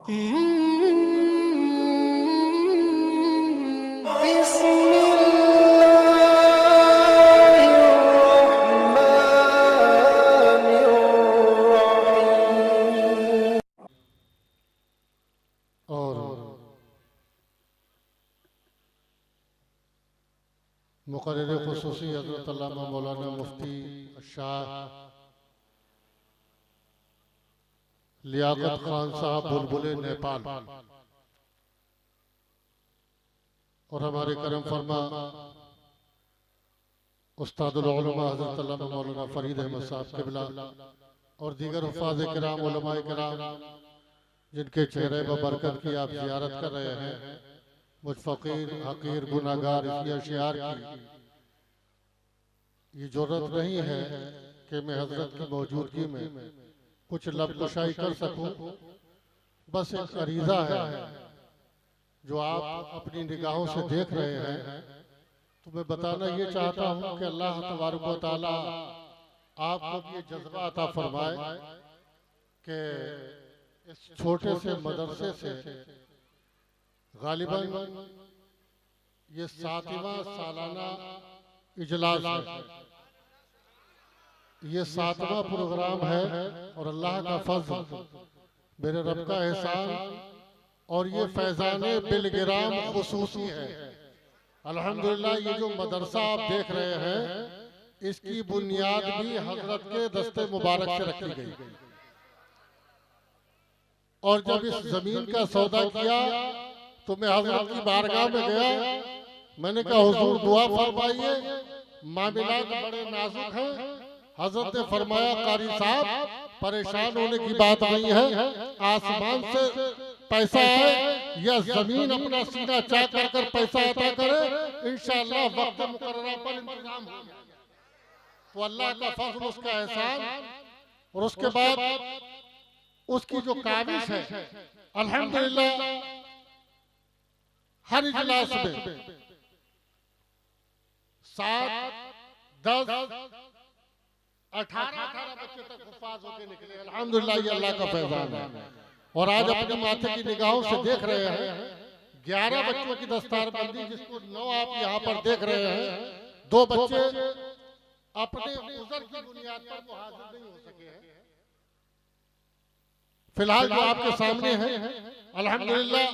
मुक़र्रिर ख़ुसूसी हज़रत अल्लामा मौलाना मुफ्ती शाह लियाकत खान साहब बुलबुले नेपाल और हमारे करम फरमा उस्तादुल उलमा हज़रत अल्लामा मौलाना फरीद अहमद साहब क़िबला और दीगर हुफ़ाज़ किराम उलमाए किराम जिनके चेहरे पर बरकत की आप ज़ियारत कर रहे हैं, मुझ फ़कीर हकीर गुनाहगार इसलिए अशियार की ये ज़रूरत नहीं है कि मैं हजरत की मौजूदगी में कुछ लबकुशाई कर सकूं। बस एक अरीज़ा है जो आप अपनी निगाहों से देख रहे हैं, तो मैं बताना ये चाहता हूं कि अल्लाह तबारक व तआला आपको ये जज्बा अता फरमाए कि इस छोटे से मदरसे से गालिबन ये 7वां सालाना इजलास है, ये 7वां प्रोग्राम है और अल्लाह का फज़ल, मेरे रब का एहसान और ये फैज़ाने बिलगिराम खुसूसी है। अल्हम्दुलिल्लाह ये जो मदरसा आप देख रहे हैं इसकी बुनियाद भी हजरत के दस्ते मुबारक से रखी गई और जब इस जमीन का सौदा किया तो मैं हजरत की बारगाह में गया, मैंने कहा हुजूर दुआ फरमाइए, मामलात बड़े नाजुक हैं। हजरत ने फरमाया कारी साहब परेशान होने की बात नहीं है, आसमान से पैसा आए या जमीन अपना सीना चाक कर पैसा अता करे, इंशाअल्लाह वक्त मुकर्रर पर इंतजाम हो जाएगा। तो अल्लाह का फज़ल, उसका एहसान और उसके बाद उसकी जो काबिश है अल्हम्दुलिल्लाह हर इजलास में 7, 10, 18 बच्चे तक हुफ़ाज़ होके निकले। अल्हम्दुलिल्लाह ये अल्लाह का फैज़ान है। और आज अपने माथे की निगाहों से देख रहे हैं 11 बच्चों की दस्तारबंदी, जिसको 9 आप यहाँ पर देख रहे हैं। 2 बच्चे अपने उज़र की बुनियाद पर तो हाजिर नहीं हो सके हैं। फिलहाल जो आपके सामने है अल्हम्दुलिल्लाह,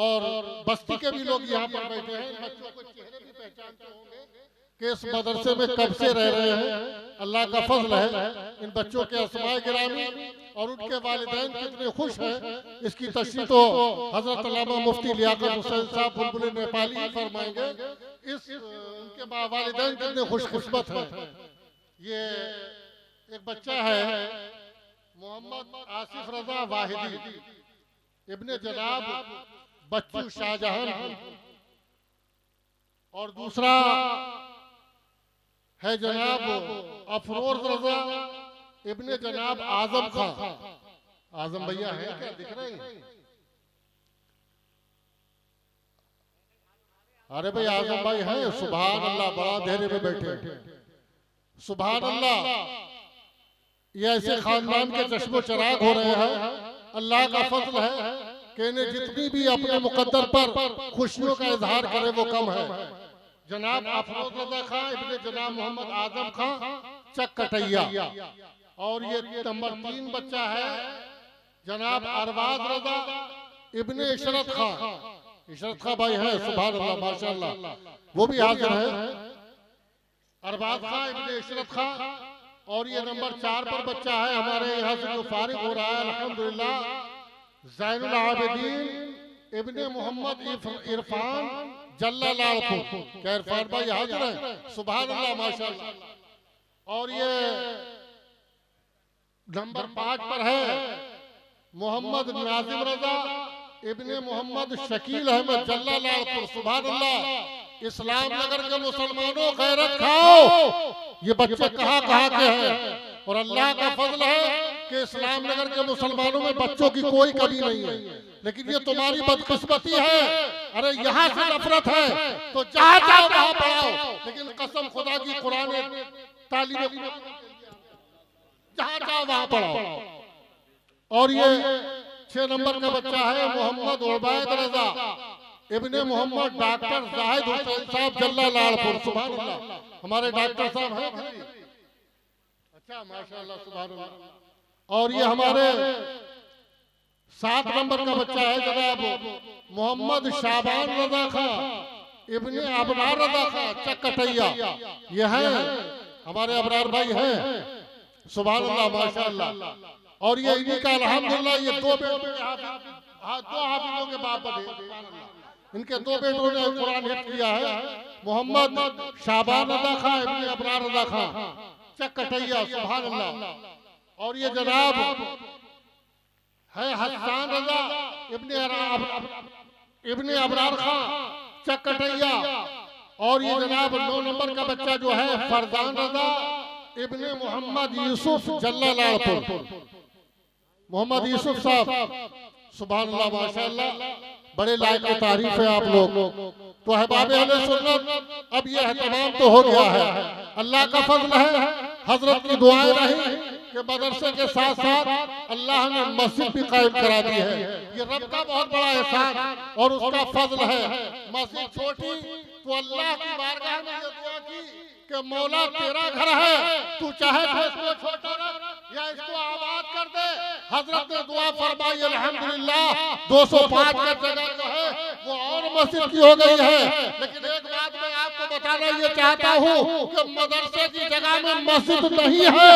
और बस्ती के भी लोग यहाँ पर बैठे हैं, बच्चों को चेहरे भी पहचानते होंगे कि इस मदरसे में कब से रह रहे हैं। अल्लाह का फजल है, इन बच्चों के अस्माए गिरामी और उनके वालिदैन कितने खुश हैं, इसकी तशरीह तो हजरत अल्लामा मुफ्ती लियाकत हुसैन साहब बुलबुले नेपाली फरमाएंगे। इस उनके वालिदैन कितने खुशकिस्मत हैं। ये एक बच्चा है मोहम्मद आसिफ रजा वाहिदी इब्ने जनाब बच्चू शाहजहां, और दूसरा है जनाब अफरोज रजा इब्ने जनाब आजम खां। आजम भैया है क्या, दिख रहे हैं? अरे भाई आजम भाई हैं, सुभान अल्लाह, बड़ा अंधेरे में बैठे, सुभान अल्लाह। ये ऐसे खानदान के चश्मो चराग हो रहे हैं। अल्लाह का फजल है कि इन्हें जितनी भी अपने मुकद्दर पर खुशियों का इजहार करे वो कम है। जनाब अफरोज रजा खां इब्ने जनाब मोहम्मद आजम खां चक कटैया, और ये नंबर 3 बच्चा है जनाब अरबाज रजा इब्ने इशरत खां। इशरत खां भाई है, सुभान अल्लाह माशाअल्लाह, वो भी हाजिर है। अरबाज खां इब्ने इशरत खां। और ये नंबर 4 पर बच्चा है हमारे यहाँ से जो फारिग हो रहा है अल्हम्दुलिल्लाह, ज़ैनुल आबिदीन इब्ने मोहम्मद इरफान जल्लालाल को। क्या इरफान भाई हाजिर है? सुभान अल्लाह माशाअल्लाह। और ये नंबर 5 पर है मोहम्मद नाजिम रजा इब्ने मोहम्मद शकील अहमद जल्लालाल। सुभान अल्लाह। इस्लाम नगर के मुसलमानों गैरत खाओ, ये बच्चे कहाँ कहाँ के हैं, और अल्लाह का फजल है कि इस्लाम नगर के मुसलमानों में बच्चों की कोई कमी नहीं है। लेकिन ये तुम्हारी बदकिस्मती है, अरे यहाँ से नफरत है तो जहाँ जाओ वहाँ पढ़ाओ, लेकिन कसम खुदा की कुरान तालीम जहाँ जाओ वहाँ पढ़ाओ। और ये 6 नंबर का बच्चा है मोहम्मद उबैद रजा इब्ने मोहम्मद डॉक्टर जाहिद हुसैन साहब जल्ला लालपुर। सुभान अल्लाह, हमारे डॉक्टर साहब हैं भाई। अच्छा माशाल्लाह सुभान अल्लाह। और ये हमारे 7 नंबर का बच्चा है जनाब मोहम्मद शाबान रजा खां इब्ने अबरार रजा खां चकटैया। ये है हमारे अबरार भाई हैं। सुभान अल्लाह माशाल्लाह। और ये इन्हीं का अल्हम्दुलिल्लाह ये 2 बेटे दो हाफिजों के बाप बने। इनके 2 बेटों ने कुरान हिफ्ज़ किया है, मोहम्मद शाबान रजा खां इब्ने अबरार रजा खां चकटैया। सुभान अल्लाह। और ये जनाब है हसन रजा इब्ने अबरार खां चकटैया। और ये जनाब 9 नंबर का बच्चा जो है फरजान रजा इब्ने मोहम्मद यूसुफ जल्ला लालपुर। मोहम्मद यूसुफ साहब सुभान अल्लाह माशाअल्लाह, बड़े लायक तारीफ है आप लोग। तो अहबाब अहले सुन्नत अब ये एहतमाम तो हो गया है, अल्लाह का फजल है, हजरत की दुआएं रही कि मदरसे के साथ साथ अल्लाह ने मस्जिद भी कायम करा दी है। ये रब का बहुत बड़ा एहसान और उसका फजल है। मस्जिद छोटी तो अल्लाह की बारगाह में ये दुआ की कि मौला तेरा घर है, तू चाहे तो इसको छोटा रख या इसको आबाद कर दे। हजरत ने दुआ फरमाई अल्हम्दुलिल्लाह 205 का जगह जो है वो और मस्जिद की हो गई है। लेकिन एक बात मैं आपको बताना ये चाहता हूँ कि मदरसे की जगह में मस्जिद नहीं है,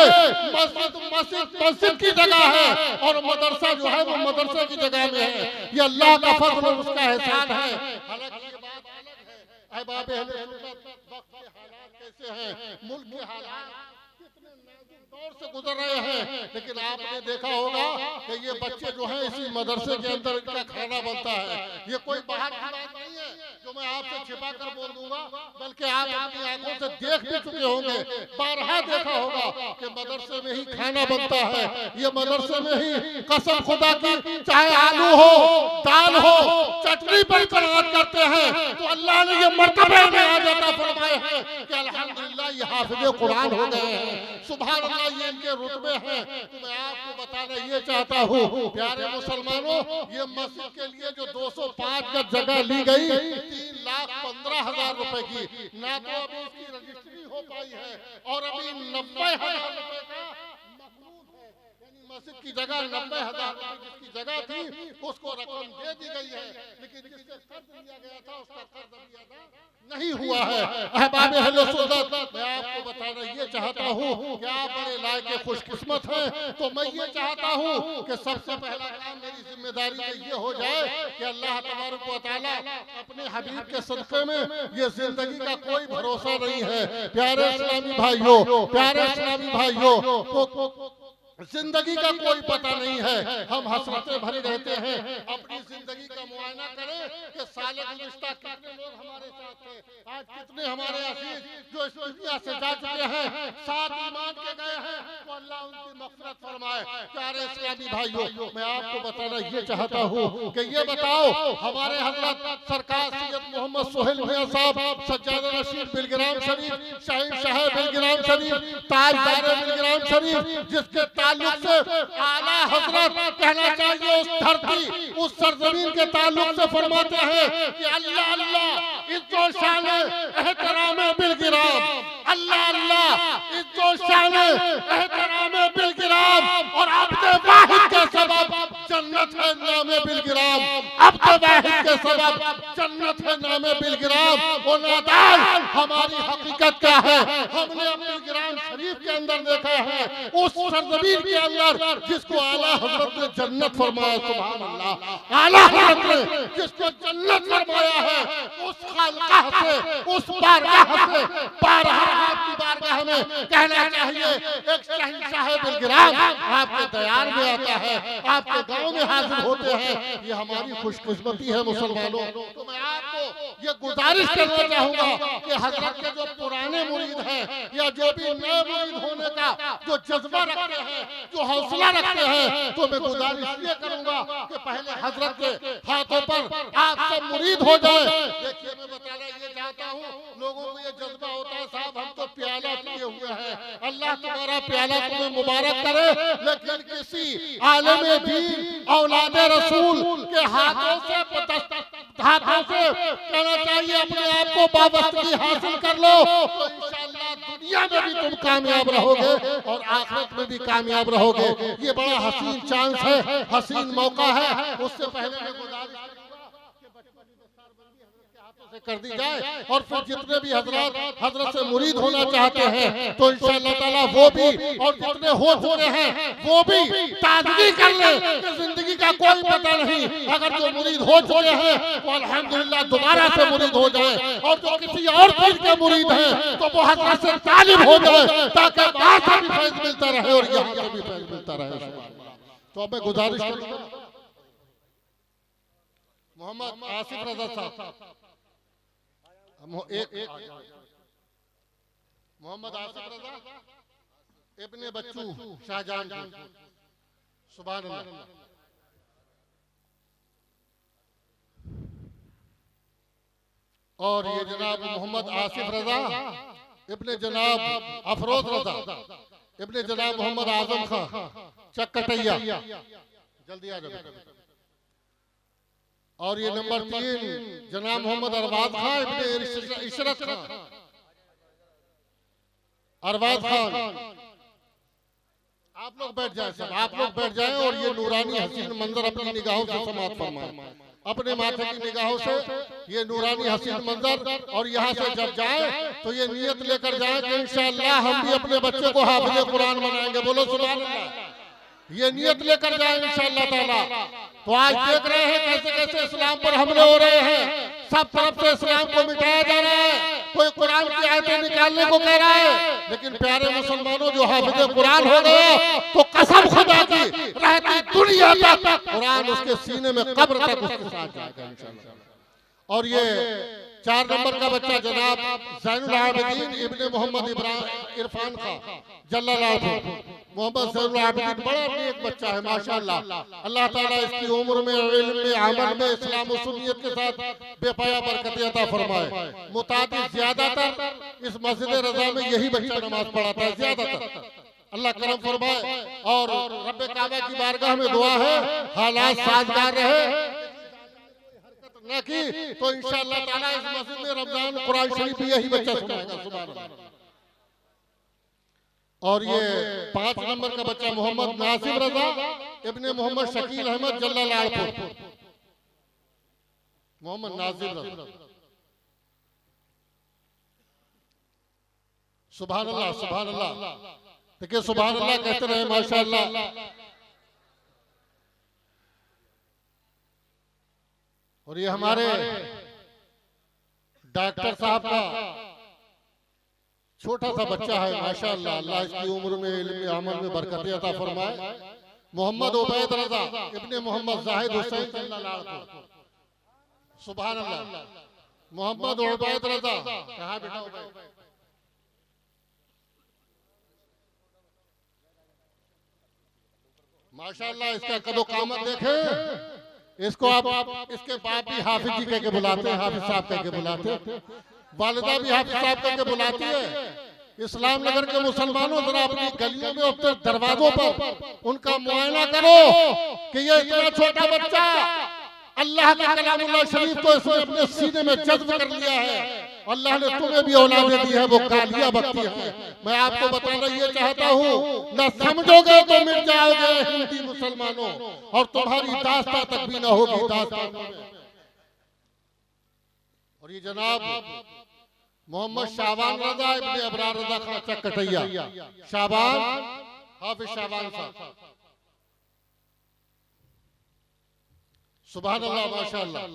मस्जिद की जगह है और मदरसा जो है वो मदरसे की जगह में है। ये अल्लाह का फजल और उसका एहसान है। हालांकि ये बात अलग है, अहबाब अहले सुन्नत वक्त के हालात कैसे हैं, मुल्क के हालात कितने नाजुक दौर से गुजर रहे हैं। लेकिन आपने देखा होगा कि ये बच्चे जो हैं इसी मदरसे के अंदर इनका खाना बनता है। ये कोई बाहर की बात नहीं है जो मैं आपसे छिपा कर बोल दूंगा, बल्कि आप अपनी आंखों से देख भी चुके होंगे, बारहा देखा होगा कि मदरसे में ही खाना बनता है। ये मदरसे में ही कसम खुदा की चाहे आलू हो दाल हो चटनी पर कनात करते हैं तो अल्लाह ने ये मर्तबे में आ जाता फरमाए हैं कि अल्हम्दुलिल्लाह ये हाफिज़े कुरान हो गए हैं। सुभान अल्लाह, ये इनके रुतबे हैं। तो मैं आपको बताना ये चाहता हूँ प्यारे मुसलमानों, ये मस्जिद के लिए जो 205 का जगह ली गई 3,15,000 रुपए की, ना तो अभी उसकी रजिस्ट्री हो पाई है और अभी 90,000 रुपए का मखरूज है। यानी मस्जिद की जगह 90,000 रुपए जिसकी जगह थी उसको रकम दे दी गई है, लेकिन जिससे कर्ज लिया गया था उसका कर्ज अभी अदा नहीं हुआ है। अहबाब अहले सुन्नत, मैं आपको बताना ये चाहता हूँ कि आप बड़े लायक खुशकिस्मत हैं। तो मैं ये चाहता हूँ कि सबसे पहला काम मेरी जिम्मेदारी में ये हो जाए कि अल्लाह तबारक व तआला अपने हबीब के सदक़े में, ये जिंदगी का कोई भरोसा नहीं है प्यारे इस्लामी भाइयों, प्यारे इस्लामी भाइयों, जिंदगी का कोई पता नहीं है। हम हसरतें भरे रहते हैं। अपनी जिंदगी का मुआयना करें कि साले गुज़िश्ता कितने लोग हमारे साथ थे, आज कितने हमारे अजीज जो इस दुनिया से जा चुके हैं, साथ ईमान के गए हैं, तो अल्लाह उनकी मग़फ़िरत फरमाए। प्यारे इस्लामी भाइयों, मैं आपको बताना ये चाहता हूँ कि ये बताओ हमारे हजरत सरकार सैयद मोहम्मद सोहेल भैया साहब सज्जादा रशीद बिलग्राम शरीफ, शाहीन शाह बिलग्राम शरीफ, ताजदार बिलग्राम शरीफ, जिसके ताल्लुक से आला हजरत कहना चाहिए उस धरती उस सरजमीन के ताल्लुक से फरमाते हैं कि अल्लाह अल्लाह इज्जो शान एहतराम बिलगिराम, अल्लाह अल्लाह इज्जो शान एहतराम बिलगिराम, और अब्द वाहिद के सबब जन्नत है नामे बिलगिराम, अब्द वाहिद के सबब जन्नत है नामे बिलगिराम। वो नादान हमारी हकीकत क्या है हमने अपने बिलगिराम शरीफ के अंदर देखा है, उस सरजमीन के अंदर जिसको आला हजरत ने जन्नत फरमाया। सुभान अल्लाह, आला हजरत ने जिसको जन्नत फरमाया है, उस खानकाह से उस बारगाह से बारह आपकी बारगाह में कहना चाहिए एक शहंशाह बिलगिराम आपके दयार में आता है, आपके गांव में हाजिर होते हैं। ये हमारी खुशकिस्मती है मुसलमानों। तो मैं आपको ये गुजारिश करना चाहूंगा कि हजरत के जो पुराने मुरीद हैं या जो भी नए मुरीद होने का जो जज्बा रखते हैं, जो हौसला रखते हैं, तो मैं गुजारिश ये करूंगा कि पहले हजरत के हाथों पर आप सब मुरीद हो जाए। देखिए मैं बताना ये चाहता हूँ, लोगों को ये जज्बा होता है साहब हम तो प्याला पिए हुए हैं, अल्लाह अल्लाह तुम्हारा प्याला तुम्हें मुबारक करे, लेकिन किसी आलिम दीन औलाद रसूल के हाथों से कहना चाहिए अपने आप को बावस्तगी हासिल कर लो, तो इंशाअल्लाह दुनिया में भी तुम कामयाब रहोगे और आखिरत में भी कामयाब रहोगे। ये बड़ा हसीन चांस है, हसीन मौका है। उससे पहले मैं गुजारिश से कर दी जाए और फिर जितने भी हजरत से मुरीद होना चाहते हैं तो इंशाअल्लाह ताला वो भी, और जितने हो चुके हैं वो भी ताज़गी कर ले कि जिंदगी का कोई पता नहीं। अगर जो मुरीद हो चुके हैं तो अल्हम्दुलिल्लाह दोबारा से मुरीद हो जाए, और जो किसी और चीज के मुरीद हैं तो वो हजरत से तालिब हो जाए, ताकि वहां से भी फैज़ मिलता रहे और यहाँ से भी फैज़ मिलता रहे। तो अब मैं गुजारिश करूंगा मोहम्मद आसिफ रजा साहब, मोहम्मद आसिफ रजा इब्ने बच्चू शाहजहां, सुभान अल्लाह। और ये जनाब मोहम्मद आसिफ रजा इब्ने जनाब अफरोज रजा इब्ने जनाब मोहम्मद आजम खां चक्कटैया, जल्दी आ जाओ। और ये नंबर 3 जनाब मोहम्मद अरबाज खान इब्ने इशरत खान, अरबाज खान। आप लोग बैठ जाएं, सब आप लोग बैठ जाएं और ये नूरानी हसीन मंजर अपनी निगाहों से समाप्त फरमाएं, अपने माथे की निगाहों से ये नूरानी हसीन मंजर। और यहाँ से जब जाए तो ये नियत लेकर जाए कि इंशाअल्लाह हम भी अपने बच्चों को हाफिज़ कुरान बनाएंगे। बोलो सुभान अल्लाह। ये नियत लेकर जाए इंशाअल्लाह ताला। तो आज देख रहे हैं कैसे कैसे इस्लाम पर हमले हो रहे हैं, सब तरफ से इस्लाम को मिटाया जा रहा है, कोई कुरान की आयतें निकालने को कह रहा है। लेकिन प्यारे मुसलमानों, जो हाफिज़ कुरान हो गए तो कसम खुदा की रहती दुनिया तक कुरान उसके सीने में कब्र तक उसके साथ जाएगा इंशाअल्लाह। और ये 4 नंबर का बच्चा जनाब ज़ैनुल आबिदीन इब्ने मोहम्मद इरफान खां जल्लालाहु, मोहम्मद ज़ैनुल आबिदीन बड़ा नेक बच्चा है माशाअल्लाह। अल्लाह ताला इसकी उम्र में, इल्म में, अमल में, इस्लाम और सुन्नियत के साथ बेपया बरकत अता फरमाए। मुतादिद ज्यादातर इस मस्जिद रज़ा में यही बच्चा नमाज पढ़ाता है ज्यादातर। अल्लाह करम फरमाए और रब्बे काबा की बारगाह में दुआ है हालात साजगार रहे न की तो इंशाअल्लाह ताला इस मस्जिद में रमजान कुरान शरीफ यही बच्चा सुनाएगा। सुभान अल्लाह। और ये 5 नंबर का बच्चा मोहम्मद नासिर रजा इब्ने मोहम्मद शकील अहमद जल्लालालपुर, मोहम्मद नासिर रजा। सुभान अल्लाह, सुभान अल्लाह। देखिए सुभान अल्लाह कहते रहे माशाअल्लाह। और ये हमारे डॉक्टर साहब का छोटा सा बच्चा है माशाअल्लाह। अल्लाह इसकी उम्र में, इल्म में, अमल में बरकत अता फरमाए। मोहम्मद उबैद रजा इब्ने मोहम्मद जाहिद हुसैन जल्लालाहु, सुभान अल्लाह। मोहम्मद उबैद रजा, कहाँ बेटा उबैद? माशाअल्लाह इसका कदो कामत देखे। इसको आप इसके बाप भी हाफिज जी कह के बुलाते हैं, हाफिज साहब कह के बुलाते हैं, वालिदा भी हाफिज साहब कह के बुलाती है। इस्लाम नगर के मुसलमानों, जरा अपनी गलियों में, अपने दरवाजों पर उनका मुआयना करो कि ये इतना छोटा बच्चा अल्लाह के कलामुल्लाह शरीफ को इसने अपने सीने में जज्ब कर लिया है। अल्लाह ने तुम्हें भी औलादे दी है, वो गालियां बकती है। मैं आपको बताना ये चाहता हूँ, न समझोगे तो मिट जाओगे हिंदी मुसलमानों, और तुम्हारी दास्तां तक भी न होगी दास्तां में। और ये जनाब मोहम्मद शाबान रजा इब्ने अबरार रजा खां चक्कटैया, शाबान हाफिज शाबान साहब, सुभान अल्लाह माशाअल्लाह।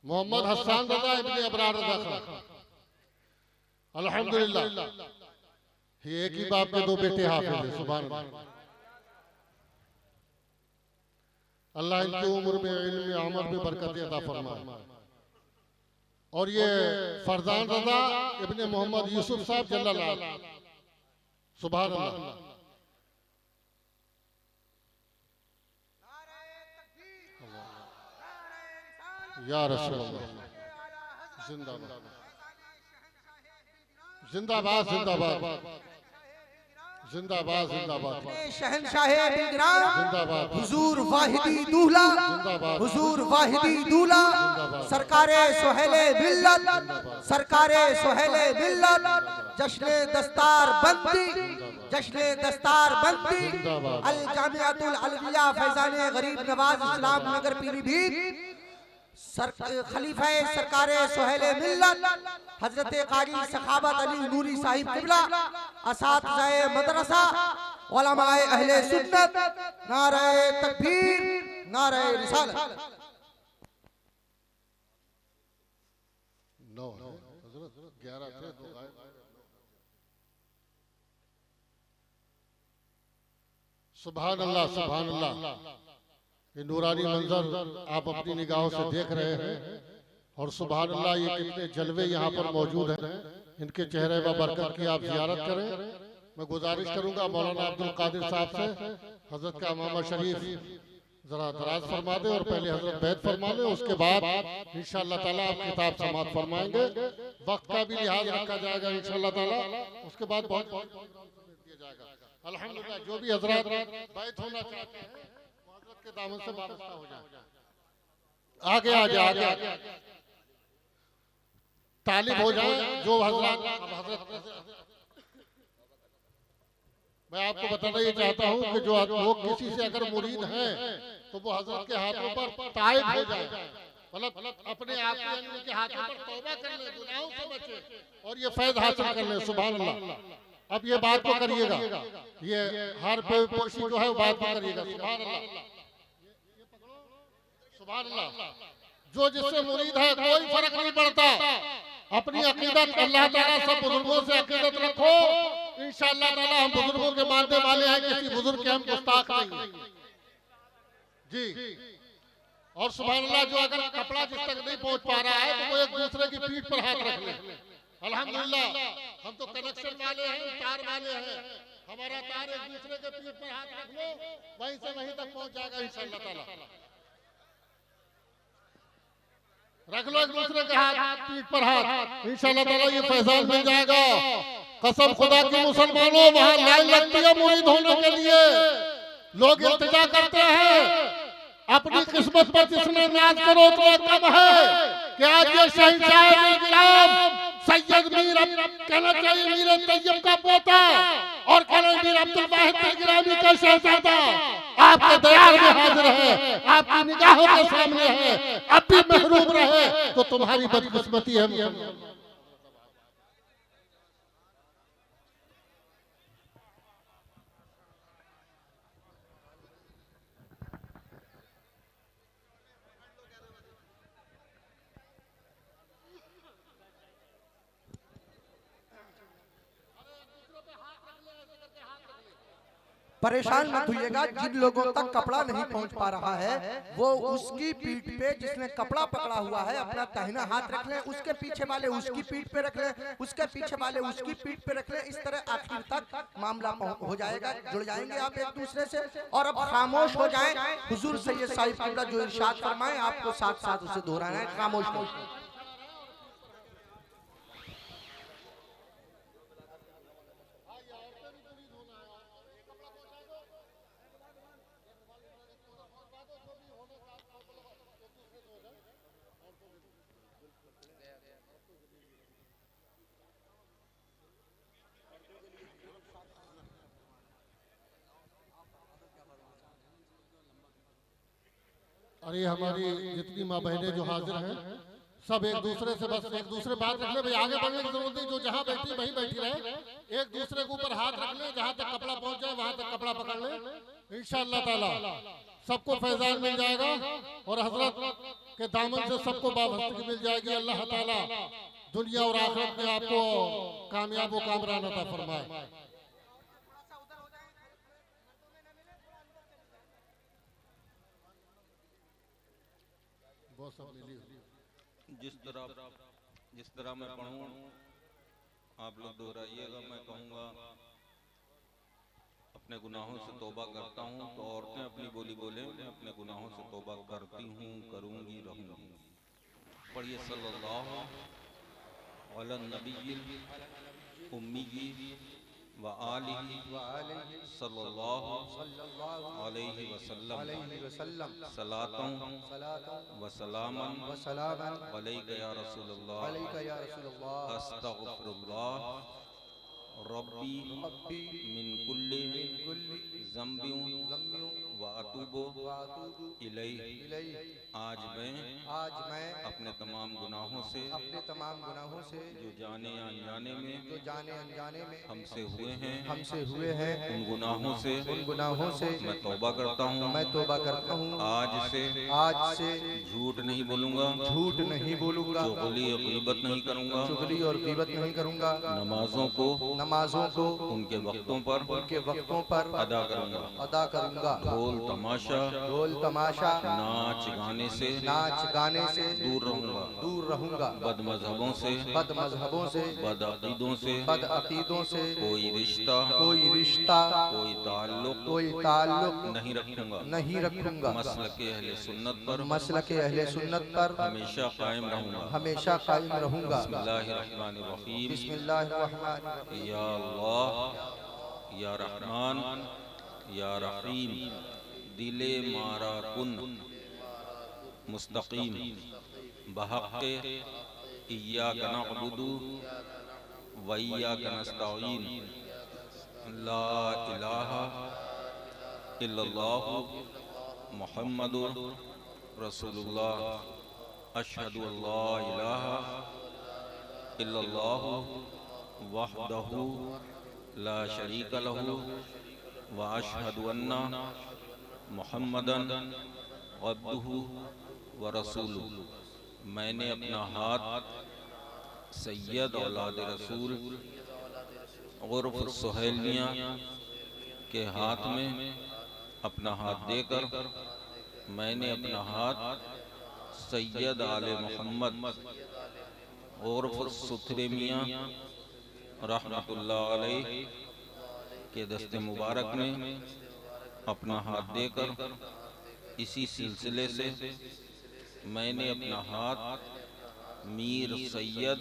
मोहम्मद हसन रजा इब्ने अबरार रजा खां, अल्हम्दुलिल्लाह। एक ही बाप के 2 बेटे हाफिज हैं, सुभान अल्लाह। अल्लाह इनकी उम्र में, इल्म में, अमल में बरकत अता फरमाए। और ये फरजान रजा इब्ने मोहम्मद यूसुफ साहब जल्लालाहु, सुभान अल्लाह। या रसूल अल्लाह, जिंदाबाद जिंदाबाद जिंदाबाद जिंदाबाद जिंदाबाद शहनशाह बिलग्राम जिंदाबाद हुजूर वाहिदी दूल्हा जिंदाबाद हुजूर वाहिदी दूल्हा सरकारे सोहेले मिल्लत सरकारे सोहेले मिल्लत जश्न दस्तार बंदी जश्न दस्तार बंदी अल जामियातुल अलविया फैजान गरीब नवाज इस्लाम नगर पीलीभीत खलीफा सरकारे सोहेले मिल्लत हजरत कारी सखावत अली नूरी साहिब किबला असातिज़ाए मदरसा उलमाए अहले सुन्नत नारे तकबीर नारे रिसालत। नौ हजरत 11 थे तो गायब। सुभान अल्लाह सुभान अल्लाह। ये नूरानी मंजर आप अपनी निगाहों से देख रहे हैं और सुभान अल्लाह ये कितने जलवे यहाँ पर मौजूद हैं। इनके चेहरे पर बरकत की आप जियारत करें। मैं गुजारिश करूंगा मौलाना अब्दुल कादिर साहब से हजरत का इमाम शरीफ जरा दराज फरमा दे और पहले हजरत बैत फरमा ले, उसके बाद इंशाअल्लाह ताला आप किताब समाप्त फरमाएंगे। वक्त का भी लिहाज रखा जाएगा इंशाअल्लाह ताला। उसके बाद बहुत दिया जाएगा। अल्हम्दुलिल्लाह जो भी हजरत बैत होना चाहते हैं वो हजरत के दामन से वाबस्ता हो जाए। आगे आगे तालिब हो जाए जो हजरत। मैं आपको बताना ये चाहता हूँ कि जो लोग किसी से अगर मुरीद हैं तो वो हजरत के हाथों पर ताइब हो जाए, मतलब अपने आप के हाथों पर तौबा कर ले, गुनाहों से बचे और ये फैज हासिल कर ले। सुभान अल्लाह। अब ये बात को करिएगा, ये हर पे पोशी जो है वो बात को करिएगा। सुभान अल्लाह सुभान अल्लाह। जो जिससे मुरीद है कोई फर्क नहीं पड़ता। अपनी अकीदत अल्लाह ताला सब बुजुर्गों से अकीदत रखो। इंशाअल्लाह ताला हम बुजुर्गों के मानने वाले हैं, किसी बुजुर्ग के हम गुस्ताख नहीं जी। और सुभान अल्लाह जो अगर कपड़ा जिस तक नहीं पहुंच पा रहा है तो वो एक दूसरे की पीठ पर हाथ रख ले। अल्हम्दुलिल्लाह हम तो कनेक्शन वाले हैं, तार वाले हैं। हमारा तार एक दूसरे के पीठ पर हाथ रख लो, वहीं से वहीं तक पहुंच जाएगा इंशाअल्लाह ताला। रख लो एक दूसरे के हाथ पीठ पर हाथ, इंशाअल्लाह ताला ये फैजान मिल जाएगा। कसम खुदा की मुसलमानों वहां लाइन लगती है मुरीद होने के लिए। लोग इल्तिजा करते हैं अपनी किस्मत पर जिसने नाज करो तो कम है कि आज ये शहंशाह गुलाम सैयद मीर कहना चाहिए मीर तैयब का पोता और कहना मीर अब्दुल वाहिद गिलानी का शहजादा आपके दयार में हाजिर है, आपकी निगाहों के सामने है। अब भी महरूम रहे तो तुम्हारी बदकिस्मती है। परेशान मत होइएगा। जिन लोगों तक कपड़ा नहीं पहुंच पा रहा है वो उसकी पीठ पे जिसने कपड़ा पकड़ा हुआ है अपना दाहिना हाथ रख लें, उसके पीछे वाले उसकी पीठ पे रख लें, उसके पीछे वाले उसकी पीठ पे रख लें। इस तरह आखिर तक मामला हो जाएगा, जुड़ जाएंगे आप एक दूसरे से। और अब खामोश हो जाएं। हुजूर सैयद साहिब किबला जो इरशाद फरमाए आपको साथ साथ उसे दोहराना है। खामोश हो और ये हमारी जितनी माँ बहनें जो हाजिर हैं सब एक दूसरे से बस एक दूसरे बात रख ले भाई। आगे बढ़ने की जरूरत नहीं, जो जहाँ बैठी वहीं बैठी रहे। एक दूसरे के ऊपर हाथ रख ले, जहाँ तक कपड़ा पहुंच जाए वहां तक कपड़ा पकड़ ले। इंशाअल्लाह ताला सबको फैजान मिल जाएगा और हजरत के दामन से सबको बाबस्तगी मिल जाएगी। अल्लाह ताला दुनिया और आखिरत में आपको कामयाब व कामरान अता फरमाए। जिस तरह मैं पढ़ूं आप लोग दोहराइएगा। मैं कहूँगा अपने गुनाहों से तौबा करता हूँ तो औरतें अपनी बोली बोले मैं अपने गुनाहों से तौबा करती हूँ, करूँगी, रहूँगी। पढ़िए सल्लल्लाहु अला नबील उम्मी व आलिहि सल्लल्लाहु अलैहि वसल्लम सलातों व सलामन अलैका या रसूलल्लाह अस्तगफिरुल्लाह रब्बी मिन कुल्ली ज़ंबियों व अतूबु इलैहि। आज मैं अपने तमाम गुनाहों से जो जाने या अनजाने में हमसे हुए हैं उन गुनाहों से मैं तौबा करता हूँ। आज से झूठ नहीं बोलूँगा, चुगली और गीबत नहीं करूँगा, नमाजों को उनके वक्तों पर अदा करूँगा। ढोल तमाशा नाच गाने से दूर रहूँगा। बदमज़हबों से बदअक़ीदों से कोई रिश्ता कोई ताल्लुक़ नहीं रखूँगा। मसलके अहले सुन्नत पर हमेशा कायम रहूँगा। बिस्मिल्लाहिर्रहमानिर्रहीम। या अल्लाह या रहमान या रहीम दिले मारा कुन मुस्तकीम बहक़्क़े इय्याका नअबुदु व इय्याका नस्तईन ला इलाहा इल्लल्लाहु मुहम्मदुर रसूलुल्लाह अशहदु अल्ला इलाहा इल्लल्लाहु वहदहु ला शरीका लहु व अशहदु अन्ना मुहम्मदन अब्दुहु व रसूलुहु। मैंने अपना हाथ सैयद औलाद रसूल उर्फ सुहैलिया के हाथ में अपना हाथ देकर मैंने अपना हाथ सैयद आले मोहम्मद उर्फ सुथरे मियाँ रहमतुल्लाह अलैह के दस्ते मुबारक में अपना हाथ देकर इसी सिलसिले से मैंने अपना हाथ मीर सैयद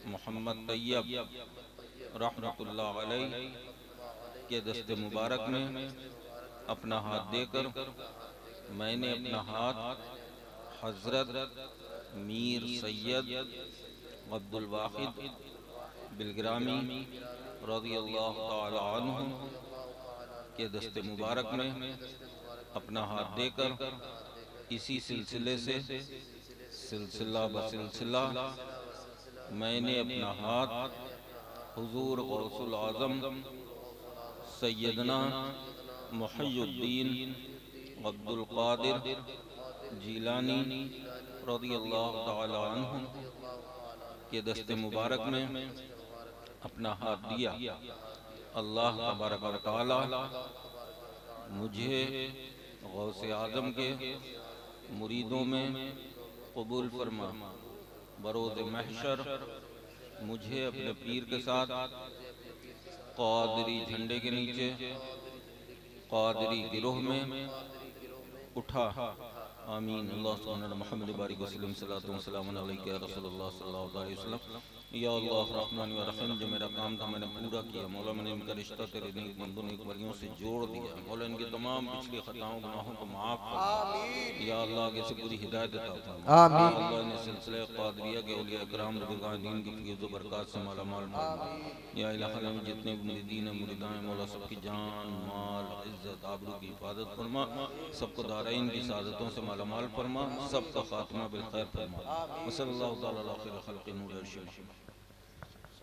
मोहम्मद तैयब रहमतुल्लाह अलैह के दस्ते मुबारक में अपना हाथ देकर मैंने अपना हाथ हजरत मीर सैयद अब्दुल वाहिद बिलग्रामी रज़ियल्लाहु ताला अन्हु के दस्ते मुबारक में अपना हाथ देकर इसी सिलसिले से सिलसिला बसिलसिला मैंने अपना हाथ हुजूर गौसुल आज़म सैयदना मुहय्यिद्दीन अब्दुल कादिर जीलानी रज़ियल्लाहु ताला अन्हु के दस्ते मुबारक में अपना हाथ दिया। अल्लाह तबारक व तआला मुझे गौसे आज़म के मुरीदों में कबूल फरमा। बरोज़ महशर मुझे अपने पीर के साथ क़ादरी झंडे के नीचे क़ादरी गिरोह में उठा। आमीन। अल्लाह मुहम्मद बारिक वसल्लम सल्लल्लाहु अलैहि वसल्लम अलैहि या रसूलुल्लाह सल्लल्लाहु अलैहि वसल्लम। या अल्लाह रहमान व रहीम जो मेरा काम था मैंने पूरा किया। मौला मैंने इनका रिश्ता तेरे नेक बंदों नेक वलियों से जोड़ दिया। मौला इनके तमाम पिछली खताओं गुनाहों को माफ़ कर। या अल्लाह आगे से पूरी हिदायत अता फरमा। आमीन। अल्लाह ने सिलसिले क़ादरिया के औलिया इकराम रज़ियल्लाहु दीन की फ़ैज़ व बरक़ात से मालामाल फरमा। या इलाही में जितने मुरीदीन मुरीदाएं मौला सबकी जान माल इज़्ज़त आबरू की हिफाजत फरमा। सबको दारैन की सादतों से मालामाल फरमा। सबका खात्मा बिल खैर फरमा। वसल्लल्लाहु तआला अला खैर खल्क़ि नूर अर्श।